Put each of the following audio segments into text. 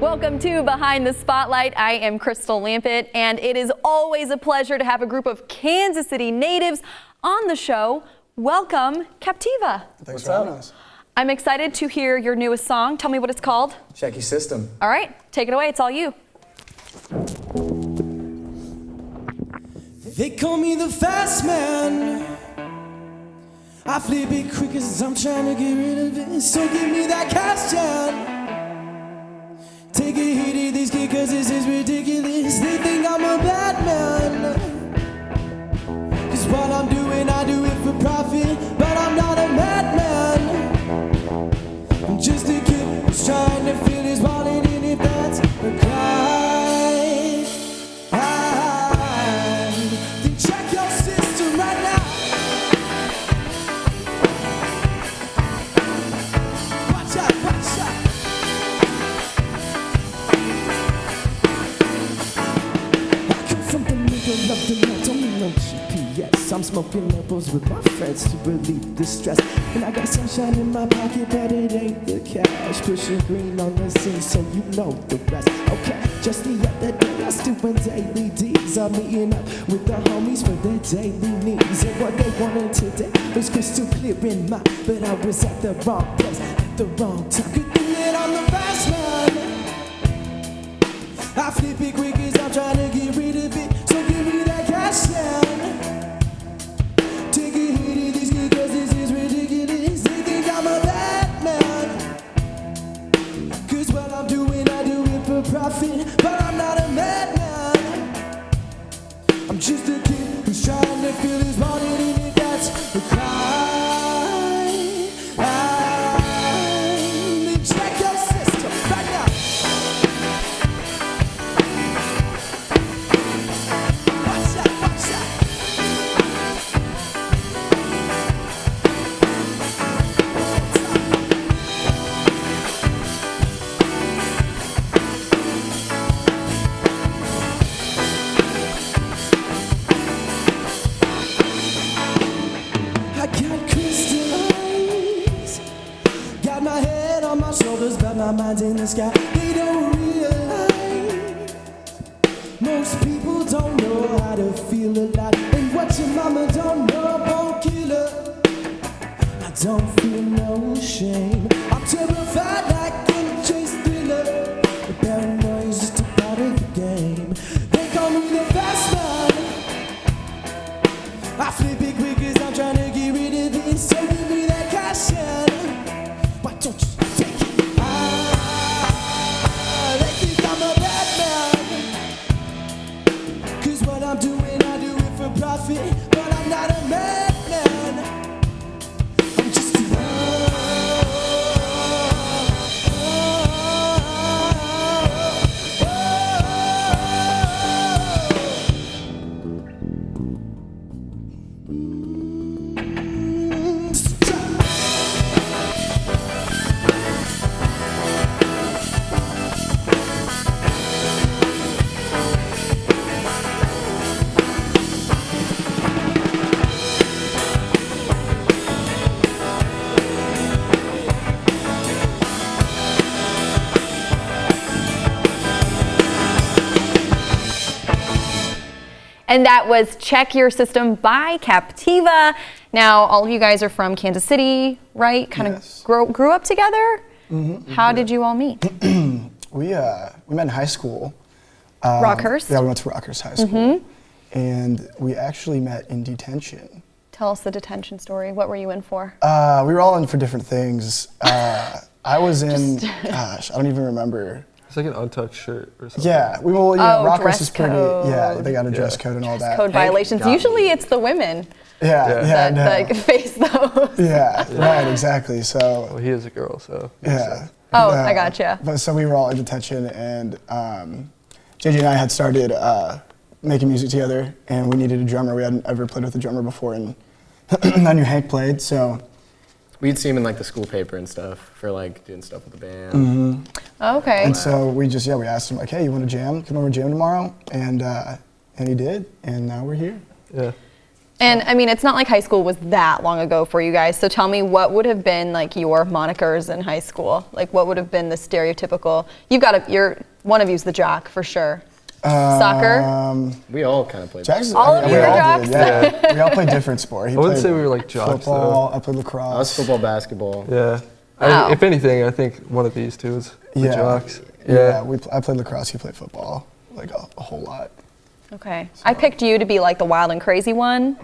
Welcome to Behind the Spotlight. I am Crystal Lampett, and it is always a pleasure to have a group of Kansas City natives on the show. Welcome, Captiva. Thanks for having us. I'm excited to hear your newest song. Tell me what it's called. Check Your System. All right, take it away. It's all you. They call me the fast man. I flip it quick as I'm trying to get rid of it. So give me that cash, John. Take a hit of this kid cause this is ridiculous. They think I'm a bad man. Cause what I'm doing, I do it for profit. But I'm not a madman. I'm just a kid who's trying to fill his wallet. And if that's a crime, then check your system right now. Watch out, watch out. Love the night, don't need no GPS. I'm smoking levels with my friends to relieve the stress. And I got sunshine in my pocket, but it ain't the cash. Pushing green on the scene, so you know the rest. Okay, just the other day I was doing daily deeds. I'm meeting up with the homies for their daily needs. And what they wanted today was crystal clear in mind, but I was at the wrong place at the wrong time. Good thing that I'm the fast man. I flip it quick as I'm trying to get rid of it. Take a hit of this kid cause this is ridiculous. They think I'm a bad man. Cause what I'm doing, I do it for profit. But I'm not a madman. I'm just a kid who's trying to fill his wallet. And if that's the crime, then check your system right now. But my mind's in the sky. They don't realize most people don't know how to feel alive. And what your mama don't know won't kill her. I don't feel no shame. I'm terrified like a chase thriller. The paranoia's just a part of the game. They call me the fast man. I flip it quick as I'm trying to get rid of it. So give me that cash and why don't you take it? I'm doing, I do it for profit, but I'm not a madman. I'm just a And that was Check Your System by Captiva. Now, all of you guys are from Kansas City, right? Kind of grew up together? Mm-hmm. How did you all meet? We met in high school. Rockhurst? Yeah, we went to Rockhurst High School. Mm-hmm. And we actually met in detention. Tell us the detention story. What were you in for? We were all in for different things. I was in, gosh, I don't even remember. It's like an untucked shirt or something. Yeah, Rockhurst is pretty, code. they got a dress code and all that. Code violations. Usually it's the women that face those. Yeah, right, exactly. So. Well, he is a girl, so. Yeah. Oh, I gotcha. But so we were all in detention, and JJ and I had started making music together, and we needed a drummer. We hadn't ever played with a drummer before, and I knew Hank played, so. We'd see him in like the school paper and stuff for like doing stuff with the band. Mm-hmm. Okay. And so we just, we asked him like, hey, you want to jam? Come over and jam tomorrow? And he did, and now we're here. Yeah. And I mean, it's not like high school was that long ago for you guys. So tell me, what would have been like your monikers in high school? Like, what would have been the stereotypical? One of you's the jock for sure. Soccer. We all kind of played. All of you are jocks. Yeah, we all played different sport. I wouldn't say we were like jocks Football. though. I played lacrosse. I was football, basketball. Yeah. Wow. If anything, I think one of these two is the jocks. Yeah. I played lacrosse. He played football, like a whole lot. Okay. I picked you to be like the wild and crazy one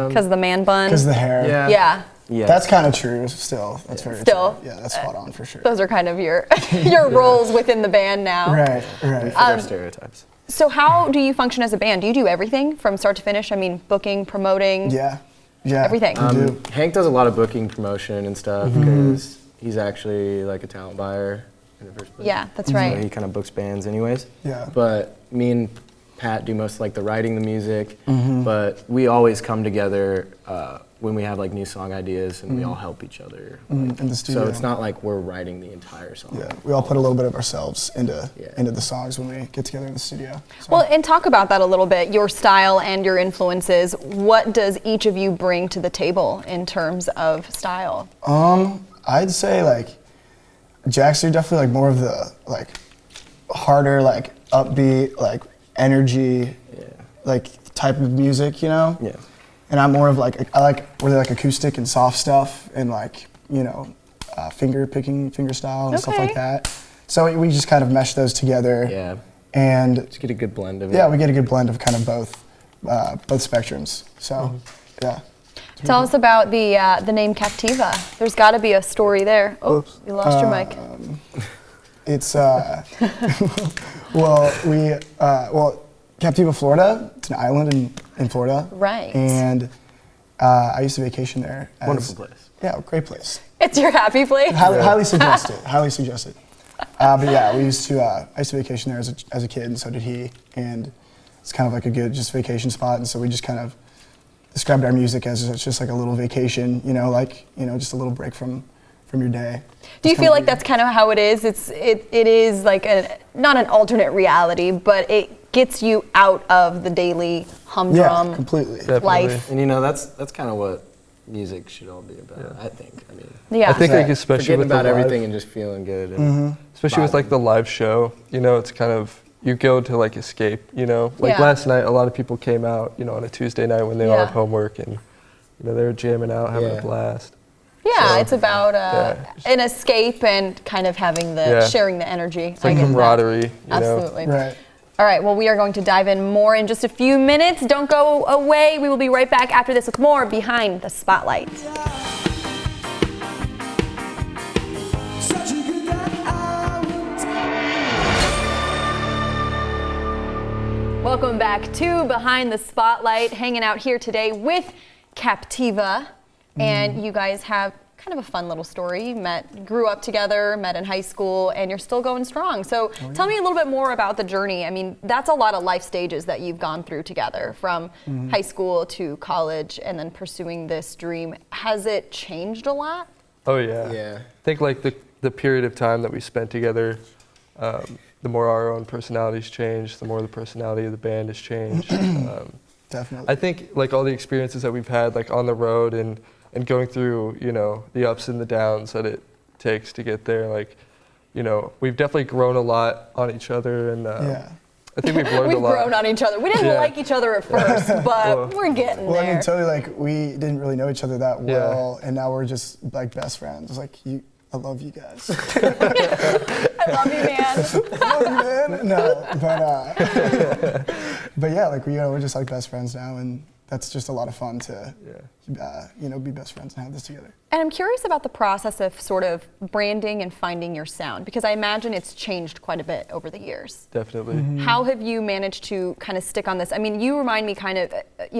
because of the man bun. Because the hair. Yeah. Yeah. That's kind of true. Still, that's very Still. true. Yeah, that's spot on for sure. Those are kind of your roles within the band now. Right. We fit our stereotypes. So how do you function as a band? Do you do everything from start to finish? I mean, booking, promoting? Yeah. Everything. We do. Hank does a lot of booking, promotion, and stuff because he's actually like a talent buyer in the first place. Yeah, that's So right. he kind of books bands, anyways. Yeah. But me and Pat do most like the writing, the music. But we always come together when we have like new song ideas, and we all help each other. In the studio. So it's not like we're writing the entire song. Yeah, we all put a little bit of ourselves into the songs when we get together in the studio. So. Well, and talk about that a little bit, your style and your influences. What does each of you bring to the table in terms of style? I'd say like Jack's definitely like more of the like harder, like upbeat, like energy, like type of music, you know? Yeah. And I'm more of like, I like really like acoustic and soft stuff and like, you know, finger style and stuff like that. So we just kind of mesh those together. Yeah. And Just get a good blend of it. yeah, we get a good blend of kind of both spectrums. So yeah. Tell us about the name Captiva. There's got to be a story there. Oh, you lost your mic. It's Captiva, Florida. It's an island in Florida. Right. And I used to vacation there. Wonderful place. Yeah, great place. It's your happy place? Highly suggested. Highly suggested. But yeah, I used to vacation there as a kid, and so did he. And it's kind of like a good just vacation spot. And so we just kind of described our music as it's just like a little vacation, just a little break from your day. Do you feel like that's kind of how it is? It is like not an alternate reality, but it gets you out of the daily humdrum Yeah, completely. life. And that's kind of what music should all be about, I think. I mean, Yeah. I think like especially forgetting with the about live, everything and just feeling good. And especially with like the live show, it's kind of, you go to like escape, like Yeah. last night a lot of people came out, on a Tuesday night when they all have homework, and they were jamming out, having a blast. Yeah, it's about an escape and kind of having sharing the energy. It's like camaraderie, Absolutely. Right. All right, well, we are going to dive in more in just a few minutes. Don't go away. We will be right back after this with more Behind the Spotlight. Such a good guy, Welcome back to Behind the Spotlight. Hanging out here today with Captiva. And you guys have kind of a fun little story. You grew up together, met in high school, and you're still going strong. So tell me a little bit more about the journey. I mean, that's a lot of life stages that you've gone through together, from high school to college and then pursuing this dream. Has it changed a lot? Oh yeah. Yeah. I think like the period of time that we spent together, the more our own personalities changed, the more the personality of the band has changed. Definitely. I think like all the experiences that we've had like on the road and going through, the ups and the downs that it takes to get there, like, we've definitely grown a lot on each other, and I think we've learned a lot. We've grown on each other. We didn't like each other at first, but we're getting Well, there. I mean, totally, like, we didn't really know each other that well, and now we're just, like, best friends. It's like, I love you guys. I love you, man. I love you, man. No, but yeah, like, we're just, like, best friends now, and that's just a lot of fun to, be best friends and have this together. And I'm curious about the process of sort of branding and finding your sound, because I imagine it's changed quite a bit over the years. Definitely. How have you managed to kind of stick on this? I mean, you remind me kind of,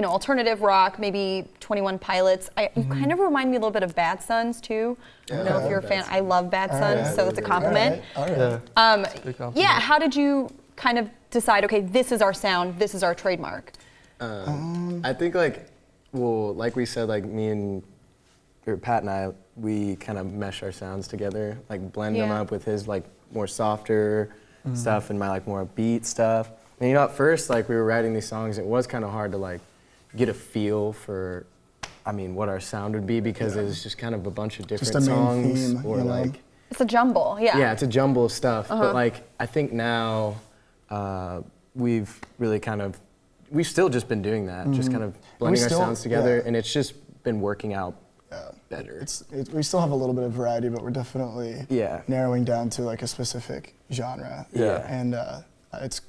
alternative rock, maybe 21 Pilots. You kind of remind me a little bit of Bad Sons too. I don't know if you're a fan. I love Bad Sons, so it's a compliment. All right. It's a big compliment. Yeah, how did you kind of decide, okay, this is our sound, this is our trademark? I think like we said, like Pat and I, we kind of mesh our sounds together, like blend them up with his like more softer stuff and my like more beat stuff. And at first, like we were writing these songs, it was kind of hard to like get a feel for, I mean, what our sound would be, because it was just kind of a bunch of different Just a main songs, theme, or you know? like, It's a jumble, yeah. yeah, it's a jumble of stuff. But like, I think now we've really we've still just been doing that, just kind of blending our still- sounds together, yeah. and it's just been working out better. We still have a little bit of variety, but we're definitely narrowing down to like a specific genre. Yeah. And it's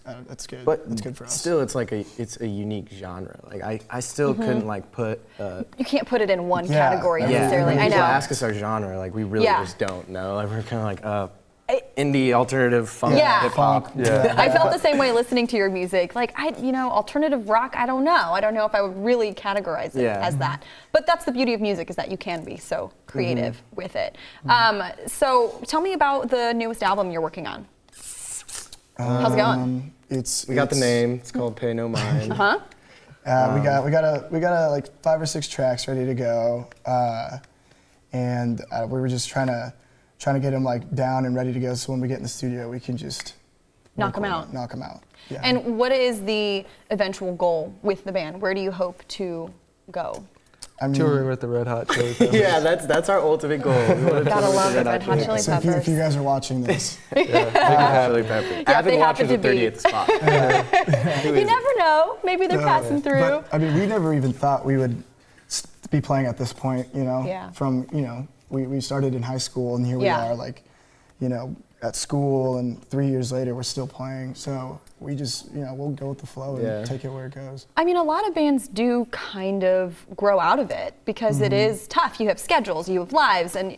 good. But it's good for us. still, it's like it's a unique genre. Like I still couldn't like put. You can't put it in one Yeah. category Yeah. necessarily. When I people know. ask us our genre, like we really Yeah. just don't know. Like we're kind of like indie, alternative, funk, Yeah. hip hop. Yeah. I felt the same way listening to your music. Like, alternative rock, I don't know. I don't know if I would really categorize it as that. But that's the beauty of music, is that you can be so creative with it. So tell me about the newest album you're working on. How's it going? We got the name. It's called Pay No Mind. We got like 5 or 6 tracks ready to go, and we were just trying to get them like down and ready to go, so when we get in the studio, we can just Knock 'em out. Knock them out. Yeah. And what is the eventual goal with the band? Where do you hope to go? I mean, Touring with the Red Hot Chili Peppers. Yeah, that's our ultimate goal. We wanna Gotta tour love with the Red Hot Chili so if you Peppers. guys are watching this, Chili Peppers. they Avid happen watchers to of be. 30th spot. You never know. Maybe they're passing through. But I mean, we never even thought we would be playing at this point, you know. Yeah. From we started in high school, and here we Yeah. are, like, at school, and 3 years later we're still playing. So we just we'll go with the flow and take it where it goes. I mean, a lot of bands do kind of grow out of it because it is tough. You have schedules, you have lives, and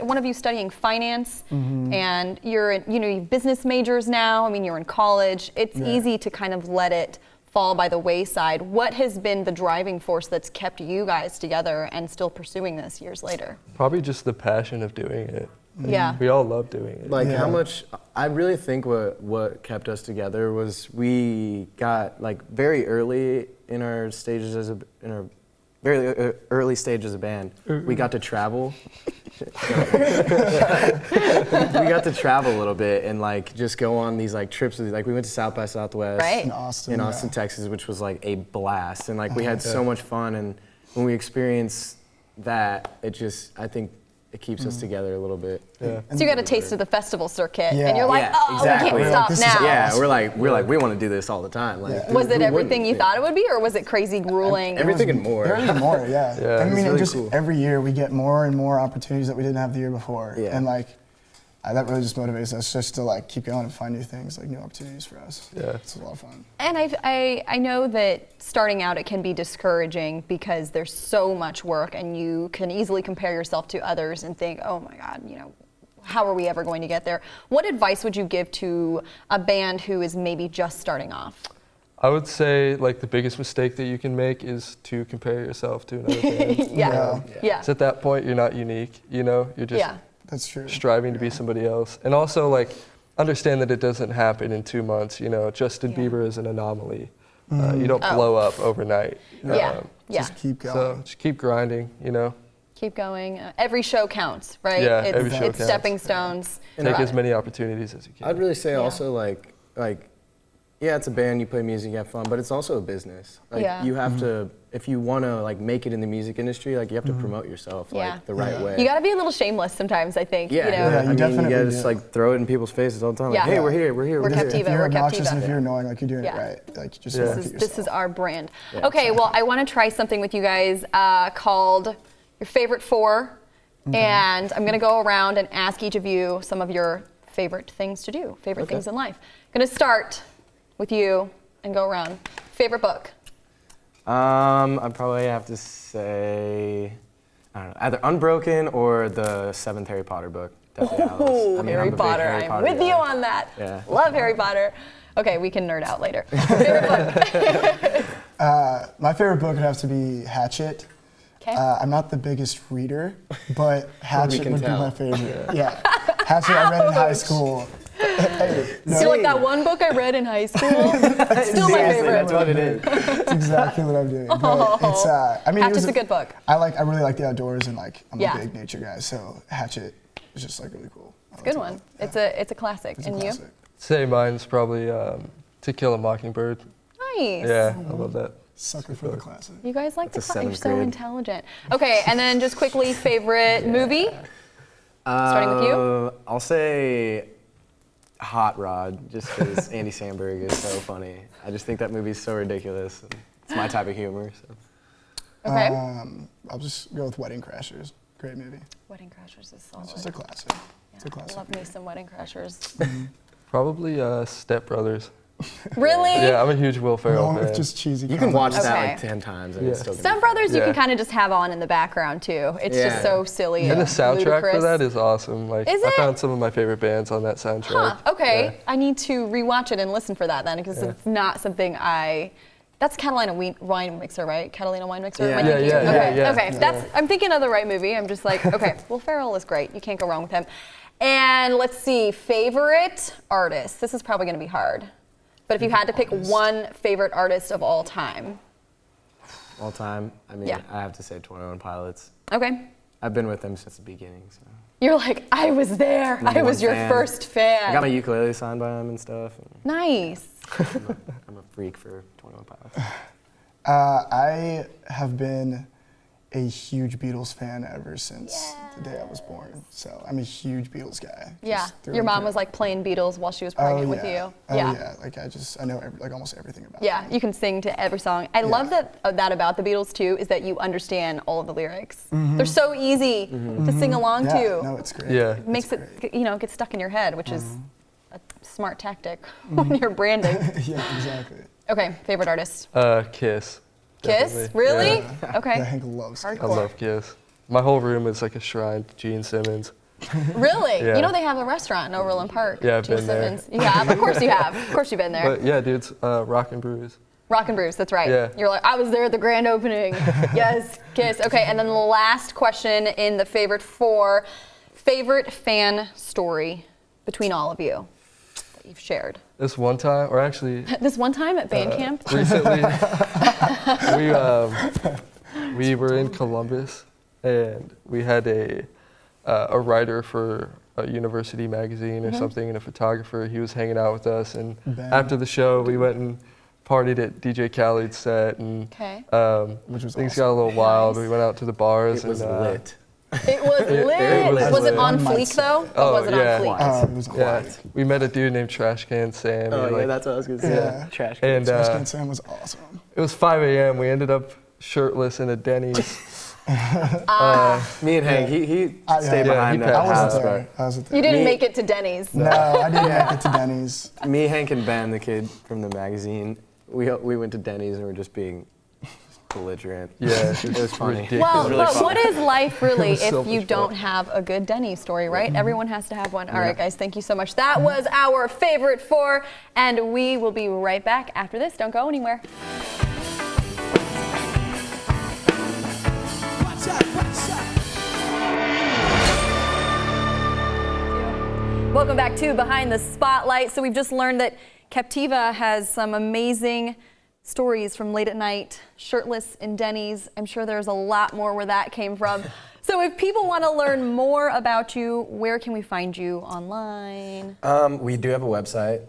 one of you studying finance, and you're you business majors now. I mean, you're in college. It's easy to kind of let it fall by the wayside. What has been the driving force that's kept you guys together and still pursuing this years later? Probably just the passion of doing it. Yeah. We all love doing it. Like how much, I really think what kept us together was we got like very early in our stages in our very early stage as a band, we got to travel. We got to travel a little bit and like just go on these like trips. Like we went to South by Southwest Right. In Austin, Texas, which was like a blast. And like we had so much fun. And when we experienced that, I think it keeps us together a little bit. Yeah. So you got a taste of the festival circuit, Yeah. and you're like, Yeah, oh, exactly. we We're can't like, stop this is now. Yeah, we're like we want to do this all the time. Like, Was it who everything you wouldn't? thought it would be, or was it crazy, grueling? Everything and more. Everything more, yeah. Yeah, I it's mean, really just cool. every year we get more and more opportunities that we didn't have the year before, Yeah. and like that really just motivates us just to like keep going and find new things, like new opportunities for us. Yeah. It's a lot of fun. And I know that starting out it can be discouraging because there's so much work, and you can easily compare yourself to others and think, oh my God, how are we ever going to get there? What advice would you give to a band who is maybe just starting off? I would say like the biggest mistake that you can make is to compare yourself to another band. Yeah. Because at that point you're not unique, you're just That's true. striving to be somebody else. And also like understand that it doesn't happen in 2 months, Justin Bieber is an anomaly. You don't blow up overnight. Yeah. Just keep going. So just keep grinding, Keep going. Every show counts, right? Yeah, it's, every show it's counts. stepping stones. Take as many opportunities as you can. I'd really say Yeah. also like yeah, it's a band, you play music, you have fun, but it's also a business. Like Yeah. you have to, if you want to like make it in the music industry, like you have to promote yourself Yeah. like the right way. You got to be a little shameless sometimes, I think. yeah, Yeah, you I mean, definitely you gotta do. just like throw it in people's faces all the time. Like, Yeah. hey, we're here, we're here, We're we're here. Captiva. if you're we're obnoxious Captiva. and if you're annoying, like you're doing Yeah. it right, like just Yeah. market This yourself. is our brand. Yeah, Okay, well, I want to try something with you guys called your favorite 4. And I'm going to go around and ask each of you some of your favorite things to do, favorite things in life. I'm going to start with you and go around. Favorite book? I'd probably have to say, I don't know, either Unbroken or the 7th Harry Potter book. Definitely Alice. I mean, Harry I'm a big Potter. Harry I'm Potter with guy. you on that. Yeah. Love Harry Potter. Okay, we can nerd out later. Favorite book? My favorite book would have to be Hatchet. Okay. I'm not the biggest reader, but Hatchet can would be tell. my favorite. Yeah. Hatchet I read in high school. Feel like that one book I read in high school? Still my Seriously, favorite. that's what it is. That's exactly what I'm doing. But it's, I mean, Hatchet's a good book. I really like the outdoors, and like I'm Yeah. a big nature guy, so Hatchet is just like really cool. It's a good one. It's a classic. It's a And you? classic. Say mine's probably To Kill a Mockingbird. Nice. Yeah, I love that. Sucker for the classic. You guys like That's the a classic. You're seventh so grade. intelligent. Okay, and then just quickly, favorite movie? Starting with you. I'll say Hot Rod, just because Andy Samberg is so funny. I just think that movie's so ridiculous. And it's my type of humor. So. Okay. I'll just go with Wedding Crashers. Great movie. Wedding Crashers is solid. It's just a classic. It's a I classic. love me some Wedding Crashers. Probably Step Brothers. Really? Yeah, I'm a huge Will Ferrell No, fan. it's just cheesy. You can watch Okay. that like 10 times and it's Yeah. still gonna Step be Brothers, you Yeah. can kind of just have on in the background too. It's just Yeah. so silly And the soundtrack ludicrous. for that is awesome. Like Is I it? found some of my favorite bands on that soundtrack. Huh, okay. Yeah. I need to rewatch it and listen for that then, because Yeah. it's not something that's Catalina Wine Mixer, right? Catalina Wine Mixer? Am I Yeah. thinking? Yeah, Okay, yeah. okay. I'm thinking of the right movie. I'm just like, okay, Will Ferrell is great. You can't go wrong with him. And let's see, favorite artist. This is probably going to be hard. But if you had to pick one favorite artist of all time. all time. I mean, Yeah. I have to say 21 Pilots. Okay. I've been with them since the beginning. So. You're like, I was there. I Number was one your fan. first fan. I got my ukulele signed by them and stuff. And Nice. I'm a freak for 21 Pilots. I have been a huge Beatles fan ever since the day I was born. So I'm a huge Beatles guy. Yeah. just through Your and mom through. was like playing Beatles while she was Oh, pregnant with yeah. you. Oh yeah. Like I know like almost everything about Yeah, them. you can sing to every song. I love that about the Beatles too, is that you understand all of the lyrics. They're so easy to sing along Yeah, to. no, it's great. Yeah. It makes it, get stuck in your head, which is a smart tactic when you're branding. Yeah, exactly. Okay, favorite artist. Kiss. Kiss? Definitely. Really? Yeah. Okay. Yeah, Hank loves Hardcore. I love Kiss. My whole room is like a shrine to Gene Simmons. Really? Yeah. You know they have a restaurant in Overland Park. Yeah, I've Gene been there. Simmons. You have? Of course you have. Of course you've been there. But yeah, dude, it's Rock and Brews. Rock and Bruce, that's right. Yeah. You're like, I was there at the grand opening. Yes, Kiss. Okay, and then the last question in the favorite four, favorite fan story between all of you that you've shared. This one time, or actually This one time at band camp? recently, we were in Columbus, and we had a writer for a university magazine or something, and a photographer. He was hanging out with us, and Ben. after the show, we went and partied at DJ Khaled's set, and Okay. Which was things awesome. got a little wild. Nice. We went out to the bars. It was and, lit. It was lit. was Was it lit. on One might fleek say. though? Or Oh, was it yeah. on fleek? It was Yeah, quiet. we met a dude named Trash Can Sam. Oh, and, yeah, like, that's what I was going to say. Yeah. Trash. and Trash Can Sam was awesome. it was 5 a.m. We ended up shirtless in a Denny's. Me and Hank, he stayed yeah, behind he that passed I house, wasn't but there. I wasn't there. You didn't Me- make it to Denny's. No, I didn't make it to Denny's. me, Hank, and Ben, the kid from the magazine, we went to Denny's and were just being belligerent. Yeah, it was funny. ridiculous. Well, really but fun. what is life really was so if you much don't fun. have a good Denny's story, right? Everyone has to have one. All right, guys, thank you so much. That was our favorite four, and we will be right back after this. Don't go anywhere. Watch out, watch out. Welcome back to Behind the Spotlight. So we've just learned that Captiva has some amazing stories from late at night, shirtless in Denny's. I'm sure there's a lot more where that came from. So if people want to learn more about you, where can we find you online? We do have a website.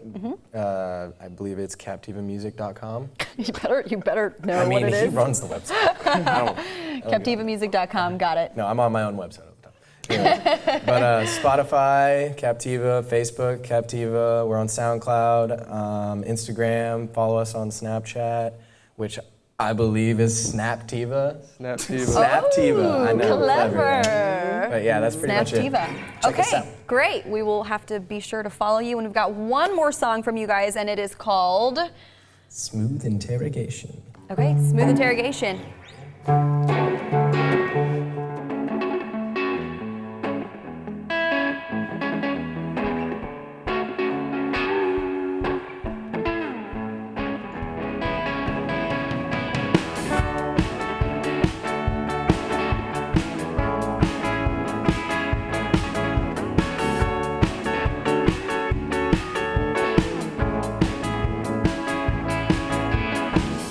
I believe it's captivamusic.com. You better know I mean, what it he is. runs the website. I don't, Captivamusic.com, got it. no, I'm on my own website all the time. Anyway, but Spotify, Captiva, Facebook, Captiva. We're on SoundCloud, Instagram. Follow us on Snapchat, which I believe is Snaptiva. Snaptiva. Snaptiva. I know. Clever. But yeah, that's pretty much it. Snaptiva. Check us out. Okay, great. We will have to be sure to follow you. And we've got one more song from you guys, and it is called, Smooth Interrogation. okay, Smooth Interrogation.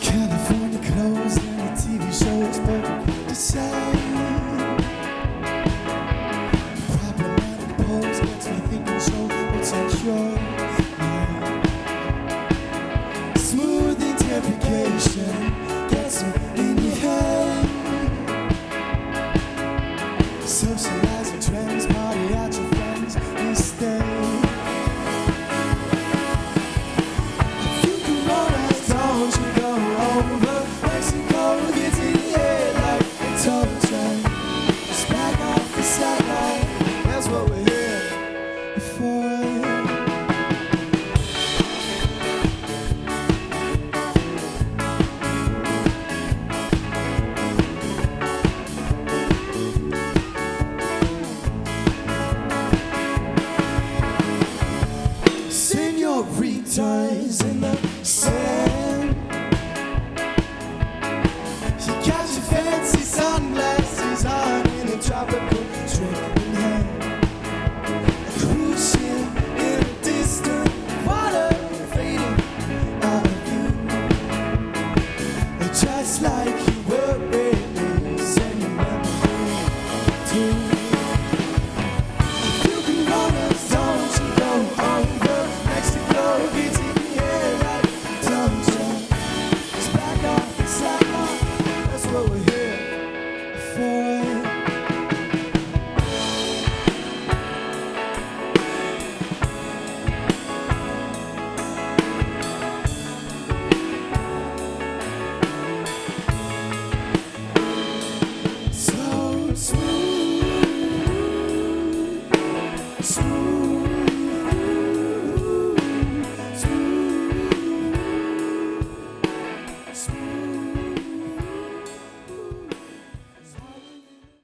California clothes and the TV shows, but so